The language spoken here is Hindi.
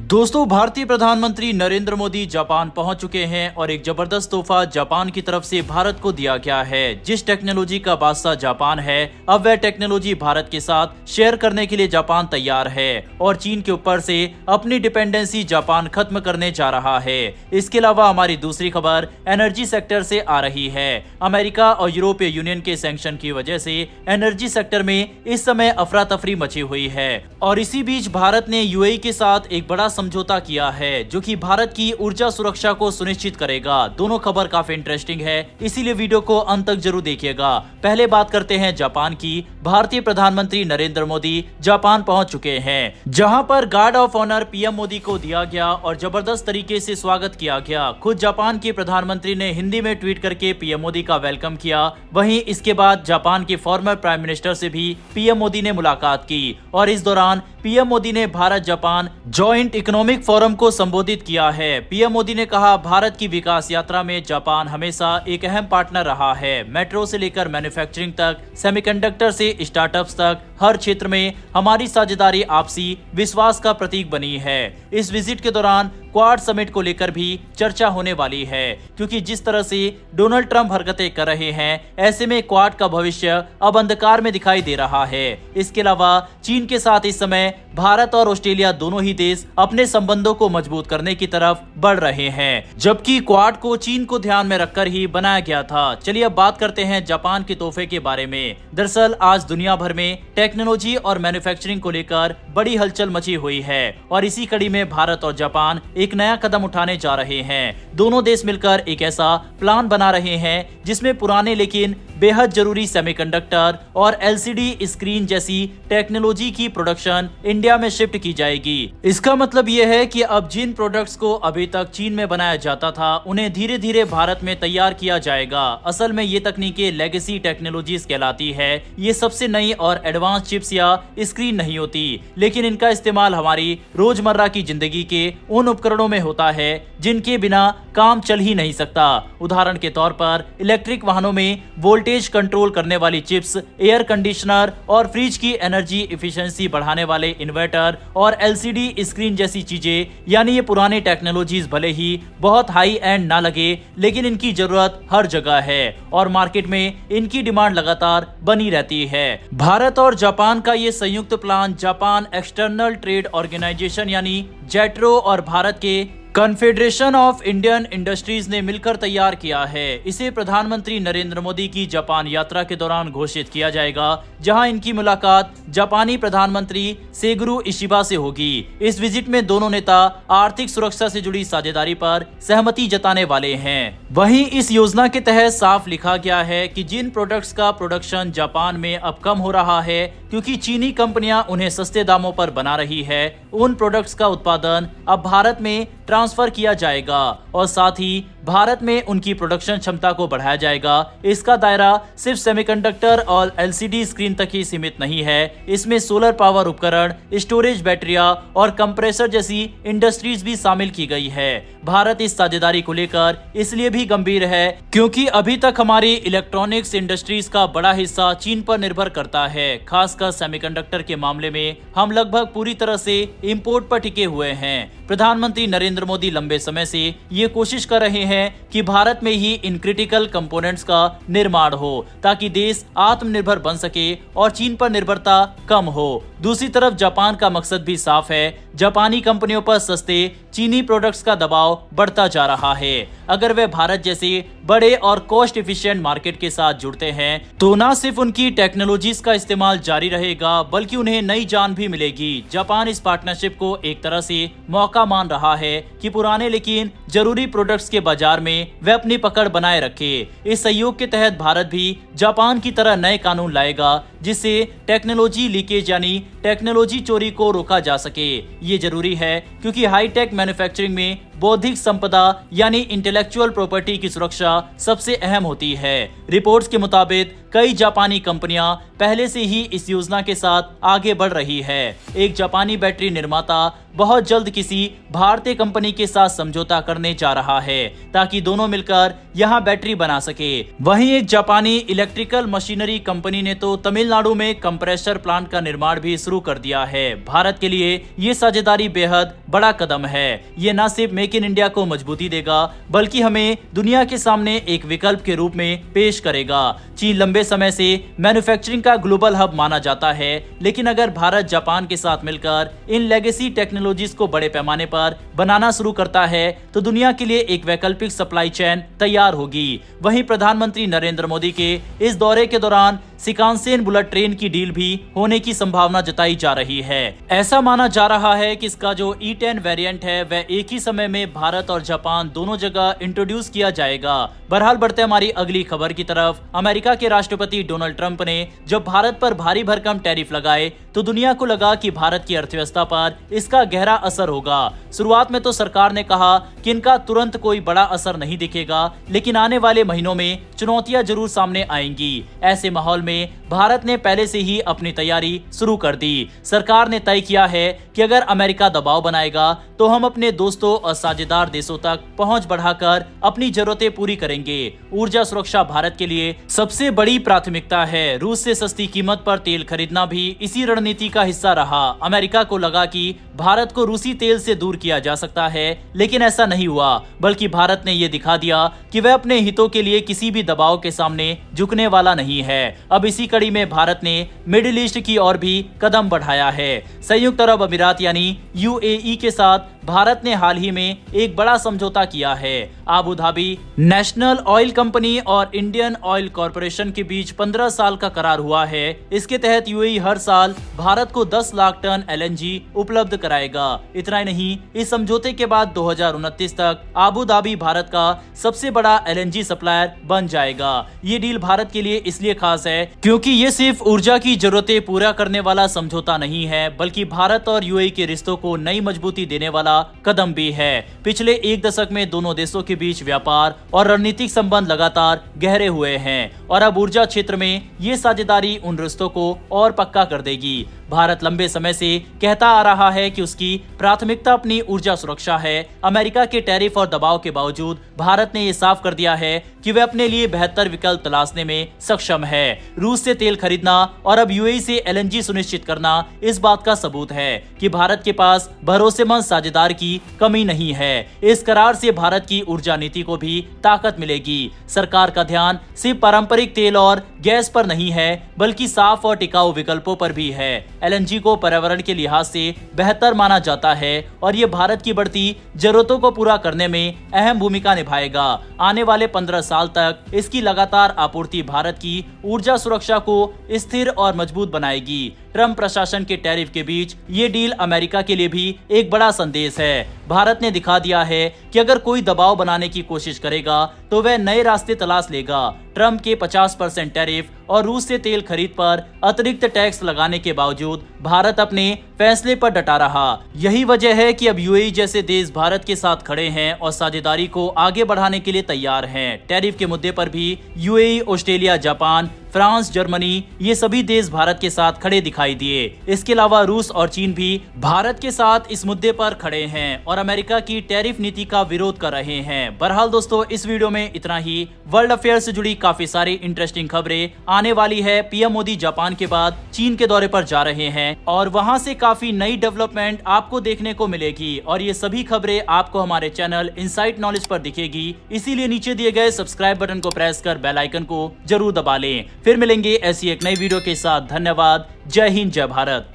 दोस्तों, भारतीय प्रधानमंत्री नरेंद्र मोदी जापान पहुंच चुके हैं और एक जबरदस्त तोहफा जापान की तरफ से भारत को दिया गया है। जिस टेक्नोलॉजी का बादशाह जापान है, अब वह टेक्नोलॉजी भारत के साथ शेयर करने के लिए जापान तैयार है और चीन के ऊपर से अपनी डिपेंडेंसी जापान खत्म करने जा रहा है। इसके अलावा हमारी दूसरी खबर एनर्जी सेक्टर से आ रही है। अमेरिका और यूरोपीय यूनियन के सैंक्शन की वजह से एनर्जी सेक्टर में इस समय अफरा तफरी मची हुई है और इसी बीच भारत ने यूएई के साथ एक बड़ा समझौता किया है जो कि भारत की ऊर्जा सुरक्षा को सुनिश्चित करेगा। दोनों खबर काफी इंटरेस्टिंग है, इसीलिए वीडियो को अंत तक जरूर देखिएगा। पहले बात करते हैं जापान की। भारतीय प्रधानमंत्री नरेंद्र मोदी जापान पहुंच चुके हैं, जहां पर guard of honour PM Modi को दिया गया और जबरदस्त तरीके से स्वागत किया गया। खुद जापान के प्रधानमंत्री ने हिंदी में ट्वीट करके पीएम मोदी का वेलकम किया। वहीं इसके बाद जापान के फॉर्मर प्राइम मिनिस्टर से भी पीएम मोदी ने मुलाकात की और इस दौरान पीएम मोदी ने Bharat Japan joint economic forum को संबोधित किया है। पीएम मोदी ने कहा, भारत की विकास यात्रा में जापान हमेशा एक अहम पार्टनर रहा है। मेट्रो से लेकर मैन्युफैक्चरिंग तक, सेमीकंडक्टर से स्टार्टअप्स तक, हर क्षेत्र में हमारी साझेदारी आपसी विश्वास का प्रतीक बनी है। इस विजिट के दौरान क्वाड समिट को लेकर भी चर्चा होने वाली है, क्योंकि जिस तरह से डोनाल्ड ट्रंप हरकतें कर रहे हैं, ऐसे में क्वाड का भविष्य अब अंधकार में दिखाई दे रहा है। इसके अलावा चीन के साथ इस समय भारत और ऑस्ट्रेलिया दोनों ही देश अपने संबंधों को मजबूत करने की तरफ बढ़ रहे हैं, जबकि क्वाड को चीन को ध्यान में रखकर ही बनाया गया था। चलिए अब बात करते हैं जापान के तोहफे के बारे में। दरअसल आज दुनिया भर में टेक्नोलॉजी और मैन्युफैक्चरिंग को लेकर बड़ी हलचल मची हुई है और इसी कड़ी में भारत और जापान एक नया कदम उठाने जा रहे हैं। दोनों देश मिलकर एक ऐसा प्लान बना रहे हैं जिसमें पुराने लेकिन बेहद जरूरी सेमीकंडक्टर और एलसीडी स्क्रीन जैसी टेक्नोलॉजी की प्रोडक्शन इंडिया में शिफ्ट की जाएगी। इसका मतलब यह है कि अब जिन प्रोडक्ट्स को अभी तक चीन में बनाया जाता था, उन्हें धीरे धीरे भारत में तैयार किया जाएगा। असल में ये तकनीकें लेगेसी टेक्नोलॉजीज कहलाती है। ये सबसे नई और एडवांस चिप्स या स्क्रीन नहीं होती, लेकिन इनका इस्तेमाल हमारी रोजमर्रा की जिंदगी के उन उपकरणों में होता है जिनके बिना काम चल ही नहीं सकता। उदाहरण के तौर पर इलेक्ट्रिक वाहनों में वोल्टेज कंट्रोल करने वाली चिप्स, एयर कंडीशनर और फ्रिज की एनर्जी एफिशिएंसी बढ़ाने वाले इन्वर्टर और एलसीडी स्क्रीन जैसी चीजें। यानी ये पुराने टेक्नोलॉजीज भले ही बहुत हाई एंड ना लगे, लेकिन इनकी जरूरत हर जगह है और मार्केट में इनकी डिमांड लगातार बनी रहती है। भारत और जापान का ये संयुक्त plan Japan external trade organisation यानी जेट्रो और भारत के कॉन्फेडरेशन ऑफ इंडियन इंडस्ट्रीज ने मिलकर तैयार किया है। इसे प्रधानमंत्री नरेंद्र मोदी की जापान यात्रा के दौरान घोषित किया जाएगा, जहां इनकी मुलाकात जापानी प्रधानमंत्री सेगुरु इशिबा से होगी। इस विजिट में दोनों नेता आर्थिक सुरक्षा से जुड़ी साझेदारी पर सहमति जताने वाले हैं। वहीं इस योजना के तहत साफ लिखा गया है कि जिन प्रोडक्ट्स का प्रोडक्शन जापान में अब कम हो रहा है क्योंकि चीनी कंपनियां उन्हें सस्ते दामों पर बना रही है, उन प्रोडक्ट्स का उत्पादन अब भारत में ट्रांसफर किया जाएगा और साथ ही भारत में उनकी प्रोडक्शन क्षमता को बढ़ाया जाएगा। इसका दायरा सिर्फ सेमीकंडक्टर और एलसीडी स्क्रीन तक ही सीमित नहीं है। इसमें सोलर पावर उपकरण, स्टोरेज बैटरिया और कंप्रेसर जैसी इंडस्ट्रीज भी शामिल की गई है। भारत इस साझेदारी को लेकर इसलिए भी गंभीर है क्योंकि अभी तक हमारी इलेक्ट्रॉनिक्स इंडस्ट्रीज का बड़ा हिस्सा चीन पर निर्भर करता है। खासकर सेमीकंडक्टर के मामले में हम लगभग पूरी तरह से इंपोर्ट पर टिके हुए हैं। प्रधानमंत्री नरेंद्र मोदी लंबे समय से ये कोशिश कर रहे हैं कि भारत में ही इन क्रिटिकल कंपोनेंट्स का निर्माण हो, ताकि देश आत्मनिर्भर बन सके और चीन पर निर्भरता कम हो। दूसरी तरफ जापान का मकसद भी साफ है। जापानी कंपनियों पर सस्ते चीनी प्रोडक्ट्स का दबाव बढ़ता जा रहा है। अगर वे भारत जैसे बड़े और कॉस्ट इफिशिएंट मार्केट के साथ जुड़ते हैं तो न सिर्फ उनकी टेक्नोलॉजीज का इस्तेमाल जारी रहेगा, बल्कि उन्हें नई जान भी मिलेगी। जापान इस पार्टनरशिप को एक तरह से मौका मान रहा है कि पुराने लेकिन जरूरी प्रोडक्ट्स के बाजार में वे अपनी पकड़ बनाए रखे। इस सहयोग के तहत भारत भी जापान की तरह नए कानून लाएगा जिससे टेक्नोलॉजी लीकेज यानी टेक्नोलॉजी चोरी को रोका जा सके। ये जरूरी है क्योंकि हाईटेक मैन्युफैक्चरिंग में बौद्धिक संपदा यानी इंटेलेक्चुअल प्रॉपर्टी की सुरक्षा सबसे अहम होती है। रिपोर्ट्स के मुताबिक कई जापानी कंपनियां पहले से ही इस योजना के साथ आगे बढ़ रही है। एक जापानी बैटरी निर्माता बहुत जल्द किसी भारतीय कंपनी के साथ समझौता करने जा रहा है ताकि दोनों मिलकर यहां बैटरी बना सके। वहीं एक जापानी इलेक्ट्रिकल मशीनरी कंपनी ने तो तमिलनाडु में कंप्रेसर प्लांट का निर्माण भी शुरू कर दिया है। भारत के लिए ये साझेदारी बेहद बड़ा कदम है। ये न सिर्फ मेक इन इंडिया को मजबूती देगा बल्कि हमें दुनिया के सामने एक विकल्प के रूप में पेश करेगा। चीन लंबे समय से मैन्युफैक्चरिंग का ग्लोबल हब माना जाता है, लेकिन अगर भारत जापान के साथ मिलकर इन लेगेसी टेक्नोलॉजीज को बड़े पैमाने पर बनाना शुरू करता है तो दुनिया के लिए एक वैकल्पिक सप्लाई चेन तैयार होगी। वहीं प्रधानमंत्री नरेंद्र मोदी के इस दौरे के दौरान शिकानसेन बुलेट ट्रेन की डील भी होने की संभावना जताई जा रही है। ऐसा माना जा रहा है कि इसका जो E10 वेरिएंट है वह एक ही समय में भारत और जापान दोनों जगह इंट्रोड्यूस किया जाएगा। बहरहाल बढ़ते हमारी अगली खबर की तरफ। अमेरिका के राष्ट्रपति डोनाल्ड ट्रंप ने जब भारत पर भारी भरकम टैरिफ लगाए तो दुनिया को लगा कि भारत की अर्थव्यवस्था पर इसका गहरा असर होगा। शुरुआत में तो सरकार ने कहा कि इनका तुरंत कोई बड़ा असर नहीं दिखेगा, लेकिन आने वाले महीनों में चुनौतियां जरूर सामने आएंगी। ऐसे माहौल में भारत ने पहले से ही अपनी तैयारी शुरू कर दी। सरकार ने तय किया है कि अगर अमेरिका दबाव बनाएगा तो हम अपने दोस्तों और साझेदार देशों तक पहुंच बढ़ाकर अपनी जरूरतें पूरी करेंगे। ऊर्जा सुरक्षा भारत के लिए सबसे बड़ी प्राथमिकता है। रूस से सस्ती कीमत पर तेल खरीदना भी इसी रणनीति का हिस्सा रहा। अमेरिका को लगा कि भारत को रूसी तेल से दूर किया जा सकता है, लेकिन ऐसा नहीं हुआ, बल्कि भारत ने यह दिखा दिया कि वह अपने हितों के लिए किसी भी दबाव के सामने झुकने वाला नहीं है। अब इसी कड़ी में भारत ने मिडिल ईस्ट की ओर भी कदम बढ़ाया है। संयुक्त अरब अमीरात यानी UAE के साथ भारत ने हाल ही में एक बड़ा समझौता किया है। Abu Dhabi national oil company और इंडियन ऑयल कॉरपोरेशन के बीच 15 साल का करार हुआ है। इसके तहत UAE हर साल भारत को 10 लाख टन LNG उपलब्ध कराएगा। इतना ही नहीं, इस समझौते के बाद 2029 तक अबू धाबी भारत का सबसे बड़ा LNG सप्लायर बन जाएगा। ये डील भारत के लिए इसलिए खास है क्योंकि ये सिर्फ ऊर्जा की जरूरतें पूरा करने वाला समझौता नहीं है, बल्कि भारत और UAE के रिश्तों को नई मजबूती देने वाला कदम भी है। पिछले एक दशक में दोनों देशों के बीच व्यापार और रणनीतिक संबंध लगातार गहरे हुए हैं और अब ऊर्जा क्षेत्र में ये साझेदारी उन रिश्तों को और पक्का कर देगी। भारत लंबे समय से कहता आ रहा है कि उसकी प्राथमिकता अपनी ऊर्जा सुरक्षा है। अमेरिका के टैरिफ और दबाव के बावजूद भारत ने ये साफ कर दिया है कि वह अपने लिए बेहतर विकल्प तलाशने में सक्षम है। रूस से तेल खरीदना और अब UAE से LNG सुनिश्चित करना इस बात का सबूत है कि भारत के पास भरोसेमंद साझेदार की कमी नहीं है। इस करार से भारत की ऊर्जा नीति को भी ताकत मिलेगी। सरकार का ध्यान सिर्फ पारंपरिक तेल और गैस पर नहीं है, बल्कि साफ और टिकाऊ विकल्पों पर भी है। LNG को पर्यावरण के लिहाज से बेहतर माना जाता है और ये भारत की बढ़ती जरूरतों को पूरा करने में अहम भूमिका निभाएगा। आने वाले 15 साल तक इसकी लगातार आपूर्ति भारत की ऊर्जा सुरक्षा को स्थिर और मजबूत बनाएगी। ट्रंप प्रशासन के टैरिफ के बीच ये डील अमेरिका के लिए भी एक बड़ा संदेश है। भारत ने दिखा दिया है कि अगर कोई दबाव बनाने की कोशिश करेगा तो वह नए रास्ते तलाश लेगा। ट्रंप के 50% टैरिफ और रूस से तेल खरीद पर अतिरिक्त टैक्स लगाने के बावजूद भारत अपने फैसले पर डटा रहा। यही वजह है कि अब UAE जैसे देश भारत के साथ खड़े हैं और साझेदारी को आगे बढ़ाने के लिए तैयार हैं। टैरिफ के मुद्दे पर भी UAE, Australia, Japan, France, Germany ये सभी देश भारत के साथ खड़े दिखाई दिए। इसके अलावा रूस और चीन भी भारत के साथ इस मुद्दे पर खड़े हैं और अमेरिका की टैरिफ नीति का विरोध कर रहे हैं। बहरहाल दोस्तों, इस वीडियो में इतना ही। वर्ल्ड अफेयर से जुड़ी काफी सारी इंटरेस्टिंग खबरें आने वाली है। PM मोदी जापान के बाद चीन के दौरे पर जा रहे हैं और वहां से काफी नई डेवलपमेंट आपको देखने को मिलेगी और ये सभी खबरें आपको हमारे चैनल इनसाइट नॉलेज पर दिखेगी। इसीलिए नीचे दिए गए सब्सक्राइब बटन को प्रेस कर बेल आइकन को जरूर दबा लें। फिर मिलेंगे ऐसी एक नई वीडियो के साथ। धन्यवाद। जय हिंद, जय भारत।